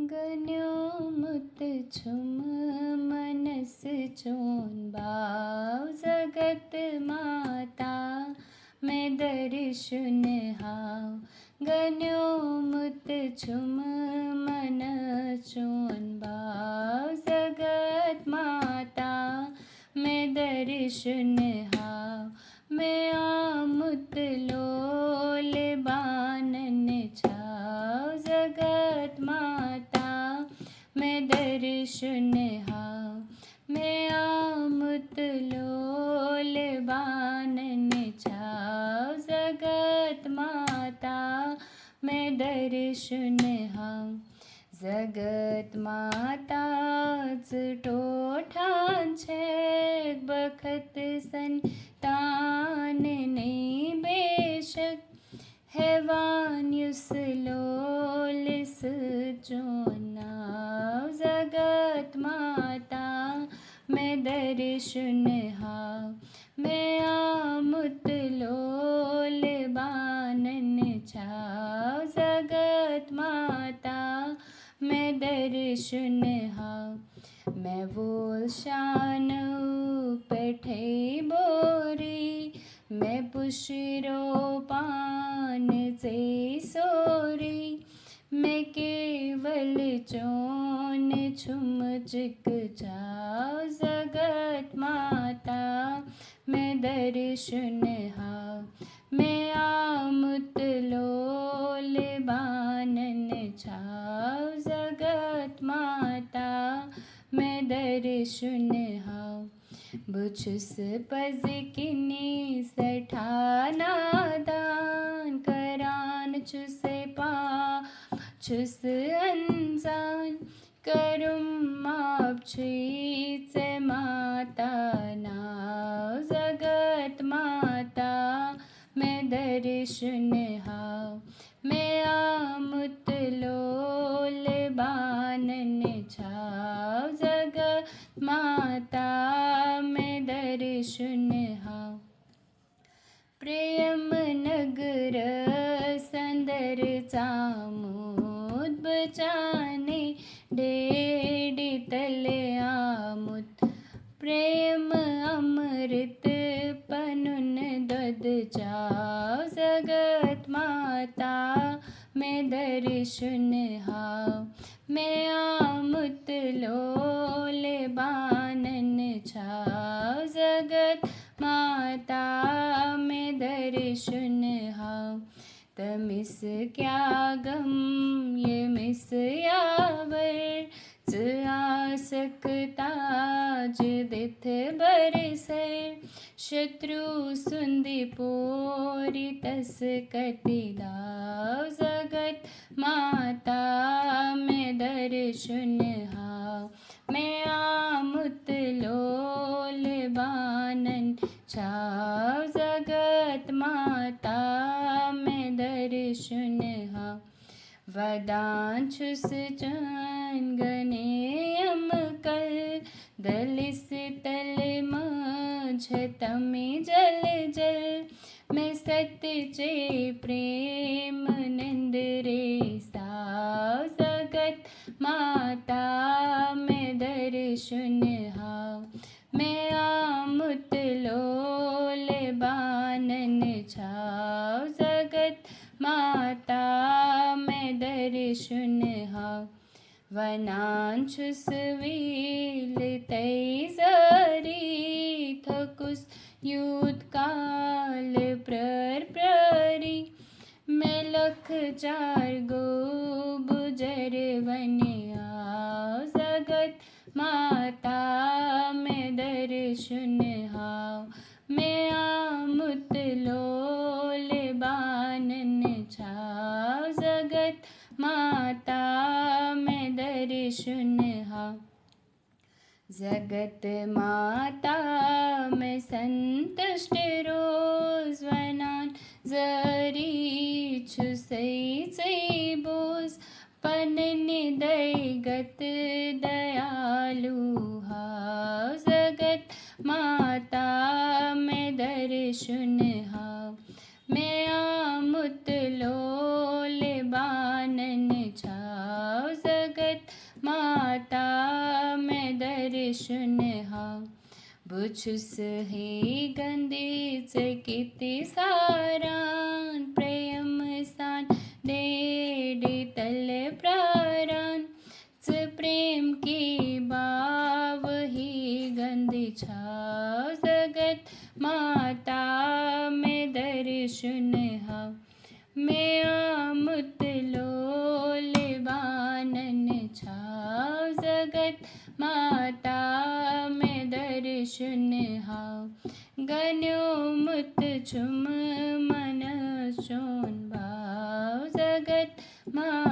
गण्यो मुत छुम मनस चोन भाव जगत माता मैं दर्शन हाव। गण्यो मुत छुम मन चोन भाव जगत माता मैं दर्शन हाव। मैं आमुत लोल बानन छाव जगत माता मैं दर्शन हाव। मैं आमुत लोल बानन छाव जगत माता मैं दर्शन हाव। जगत माताच टोठांचे बखत संतान नहीं बेशक हैवान युस लोलिस चोनाव जगत माता मैं दर्शन हाव। मैं आमुत लोल बानन छाव जगत माता मैं दर्शन हाव। मैं बोल शान पैठे बोरी मैं पुशरो पान से सोरी मैं केवल चोन छुम चिक छाव जगत माता मैं दर्शन हाव। मैं आमुत लोल बानन छाव जगत माता मैं दर्शन हाव। बुछुस पज किनी सठाना दान करान छुसे पा छुस अनजान करुम माप छुईच माता नाव जगत माता मैं दर्शन हाव। मैं आमुत लोल बानन छाव जगत माता मैं दर्शन हाव। प्रेम नगर संदर चामुद बचाने डेडी तले आमुद प्रेम अमृत पनुन दद चाव जगत माता मैं दर्शन हाव। मैं आमुत लोल बानन छाव जगत माता मैं दर्शन हाव। तमिस क्या गम ये मिस यावर च आसकता जिदित बरसे शत्रु सुंदी पोरी तस कति दाव जगत माता मैं दर्शन हाव। मैं आमुत लोल बानन छाव जगत माता मैं दर्शन हाव। वदांछुस चन गनेयम कल दलिस तल मझतमि जल जल मैं सत्चे प्रेम नंद रे साव जगत माता मैं दर्शन हाव। मैं आमुत लोल बानन छाव जगत माता मैं दर्शन हाव। वनांछुस वील तैजरी थकुस युद्ध काल प्ररी मैं लख चार गो बुजर बने आओ जगत माता मैं दर्शन हाव। मैं आमुत लोल बानन छाव जगत माता मैं दर्शन हाव। जगत माता मैं संतुष्ट रोज वनान जरी छुसई बोस पनन दैगत दयालु हाव जगत माता मैं दर्शन हाव। मैं आमुत लोल बानन छाव जगत दर्शन हाव। बुछुस हे गंधीच किती सारान, प्रेम सान डेडे तल प्रारान। प्रेम की बाव ही गंध छाव, जगत माता में दर्शन हाव। मैं आमुत लोल बानन छाव, जगत माता में दर्शन हाव। गन्यो मुत छुम मन सोन भाव, जगत माता